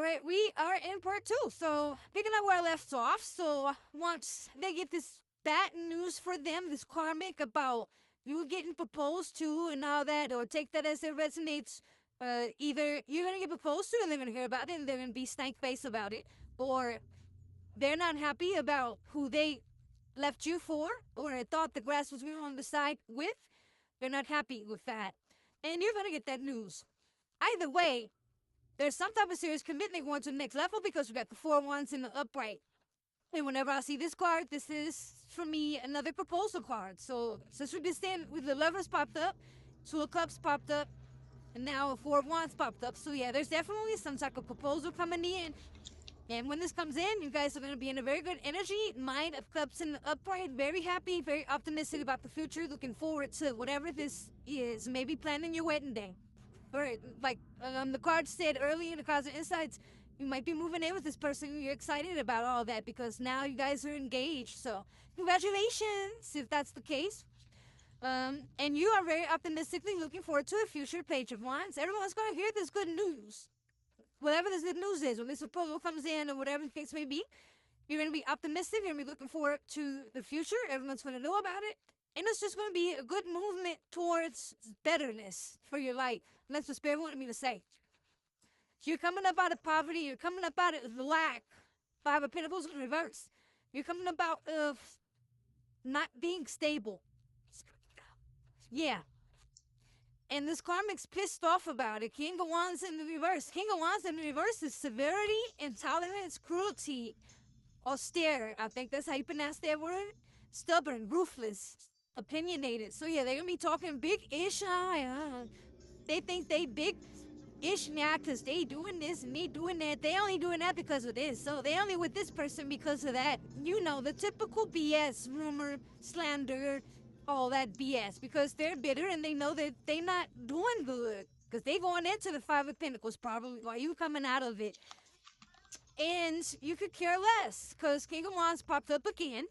right, we are in part two. So, picking up where I left off. So, once they get this bad news for them, this karmic about you getting proposed to and all that, or take that as it resonates. Either you're gonna get proposed to and they're gonna hear about it and they're gonna be stank face about it, or they're not happy about who they left you for, or thought the grass was greener on the side with. They're not happy with that, and you're gonna get that news. Either way, there's some type of serious commitment going to the next level because we got the four wands in the upright. And whenever I see this card, this is for me another proposal card. So since we've been staying with the lovers popped up, two of cups popped up, and now a four of wands popped up. So yeah, there's definitely some type of proposal coming in. And when this comes in, you guys are going to be in a very good energy, mind of cups in the upright, very happy, very optimistic about the future, looking forward to whatever this is, maybe planning your wedding day. Or like the card said earlier in the cards and insights, you might be moving in with this person. You're excited about all that because now you guys are engaged. So congratulations if that's the case. And you are very optimistically looking forward to a future page of wands. Everyone's going to hear this good news. Whatever this good news is, when this proposal comes in or whatever the case may be, you're going to be optimistic. You're going to be looking forward to the future. Everyone's going to know about it. And it's just going to be a good movement towards betterness for your life. And that's what Spirit wanted me to say. You're coming up out of poverty. You're coming up out of lack. Five of Pentacles in reverse. You're coming up out of not being stable. Yeah. And this karmic's pissed off about it. King of Wands in the reverse. King of Wands in the reverse is severity, intolerance, cruelty, austere. I think that's how you pronounce that word. Stubborn, ruthless, opinionated. So yeah, they're gonna be talking big-ish. They think they big-ish now because they doing this and they doing that. They only doing that because of this. So they only with this person because of that. You know, the typical BS, rumor, slander, all that BS, because they're bitter and they know that they not doing good because they going into the Five of Pentacles probably while you coming out of it. And you could care less because King of Wands popped up again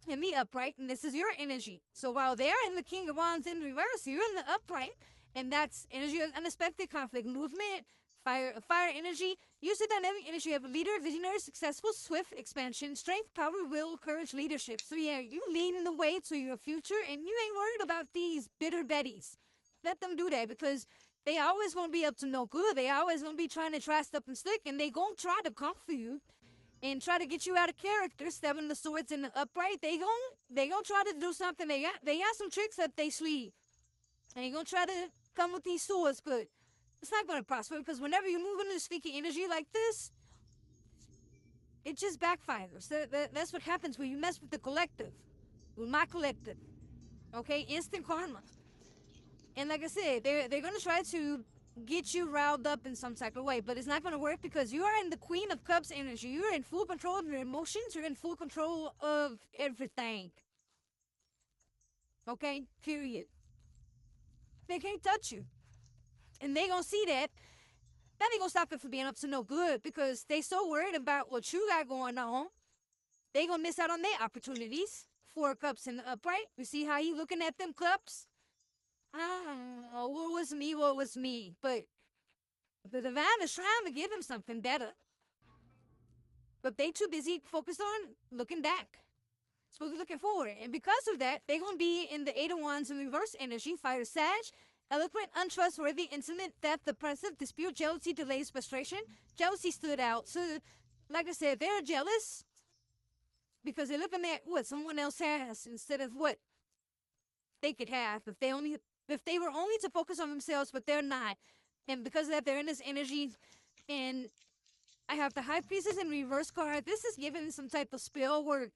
in the upright, and this is your energy. So while they're in the King of Wands in reverse, you're in the upright, and that's energy of unexpected conflict, movement, fire energy. Use the dynamic energy of a leader, visionary, successful, swift expansion, strength, power, will, courage, leadership. So yeah, you leading the way to your future, and you ain't worried about these bitter betties. Let them do that because they always gonna be up to no good. They always gonna be trying to try stuff and slick, and they gonna try to come for you and try to get you out of character, stabbing the swords in the upright. They gonna try to do something. They got some tricks up their sleeve. And they gonna try to come with these swords, but it's not gonna prosper because whenever you move into sneaky energy like this, it just backfires. That's what happens when you mess with the collective, with my collective. Okay, instant karma. And like I said, they're gonna try to get you riled up in some type of way, but it's not gonna work because you are in the Queen of Cups energy. You're in full control of your emotions. You're in full control of everything. Okay, period. They can't touch you, and they gonna see that. Then they gonna stop it from being up to no good because they so worried about what you got going on. They gonna miss out on their opportunities. Four cups in the upright. You see how he looking at them cups? Oh, what was me? What was me? But the divine is trying to give him something better. But they too busy focused on looking back. Supposed to be looking forward. And because of that, they're going to be in the Eight of Wands in reverse energy. Fire Sag. Eloquent, untrustworthy, intimate, theft, oppressive, dispute, jealousy, delays, frustration. Jealousy stood out. So, like I said, they're jealous because they're looking at what someone else has instead of what they could have if they were only to focus on themselves, but they're not. And because of that, they're in this energy. And I have the High Priestess in reverse card. This is giving some type of spell work.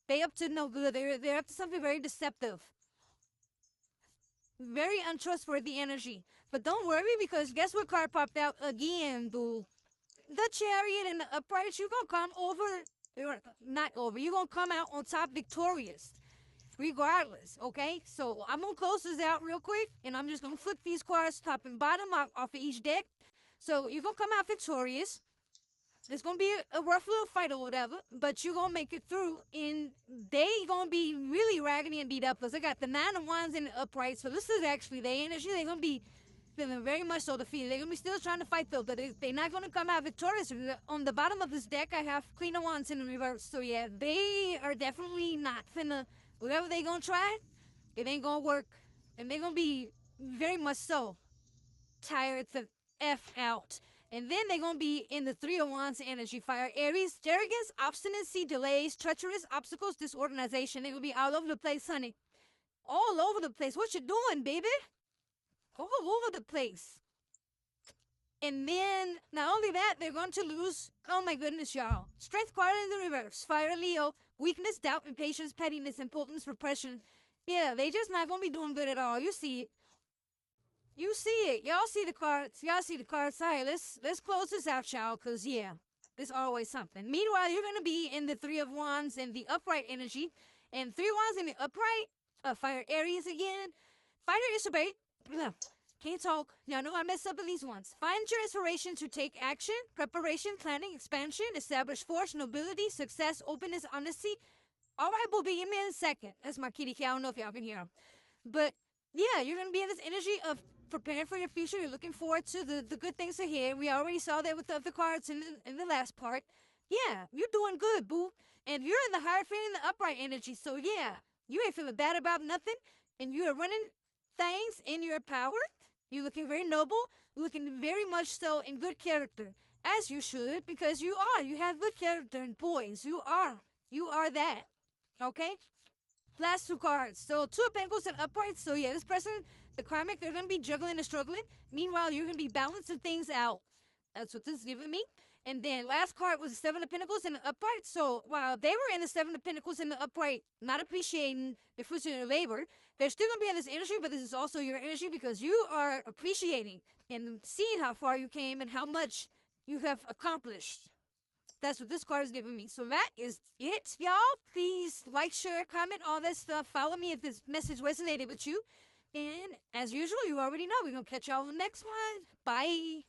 They up to no good. They're up to something very deceptive. Very untrustworthy energy. But don't worry because guess what card popped out again, boo? The Chariot and the Upright. You're going to come over. Not over. You're going to come out on top victorious. Regardless, okay? So I'm going to close this out real quick. And I'm just going to flip these cards top and bottom off of each deck. So you're going to come out victorious. It's going to be a rough little fight or whatever, but you're going to make it through, and they going to be really raggedy and beat up because they got the Nine of Wands in the upright, so this is actually their energy. They're going to be feeling very much so defeated. They're gonna be still trying to fight though, but they're not gonna come out victorious. On the bottom of this deck, I have Queen of Wands in reverse. So yeah, they are definitely not finna. Whatever they gonna try, it ain't gonna work, and they're gonna be very much so tired the f out. And then they're gonna be in the Three of Wands energy. Fire Aries, arrogance, obstinacy, delays, treacherous, obstacles, disorganization. They're gonna be all over the place, honey. All over the place. What you doing, baby? All over the place. And then, not only that, they're going to lose, oh my goodness, y'all. Strength card in the reverse. Fire Leo, weakness, doubt, impatience, pettiness, impotence, repression. Yeah, they just not going to be doing good at all. You see it. You see it. Y'all see the cards. Y'all see the cards. Sorry, let's close this out, y'all, because, yeah, there's always something. Meanwhile, you're going to be in the Three of Wands and the upright energy. And Three of Wands in the upright, Fire Aries again. Fire Disobey. Can't talk. Y'all know I messed up at these ones. Find your inspiration to take action, preparation, planning, expansion, establish force, nobility, success, openness, honesty. All right, boo, give me in a second. That's my kitty cat. I don't know if y'all can hear him. But yeah, you're going to be in this energy of preparing for your future. You're looking forward to the good things ahead. We already saw that with the other cards in the last part. Yeah, you're doing good, boo. And you're in the Hierophant and the upright energy. So yeah, you ain't feeling bad about nothing. And you are running things in your power. You're looking very noble, looking very much so in good character, as you should, because you are. You have good character and poise. You are. You are that. Okay? Last two cards. So, Two of Pentacles and upright. So, yeah, this person, the karmic, they're going to be juggling and struggling. Meanwhile, you're going to be balancing things out. That's what this is giving me. And then last card was the Seven of Pentacles in the upright. So while they were in the Seven of Pentacles in the upright, not appreciating the fruits of their labor, they're still going to be in this energy, but this is also your energy because you are appreciating and seeing how far you came and how much you have accomplished. That's what this card is giving me. So that is it, y'all. Please like, share, comment, all that stuff. Follow me if this message resonated with you. And as usual, you already know, we're going to catch y'all on the next one. Bye.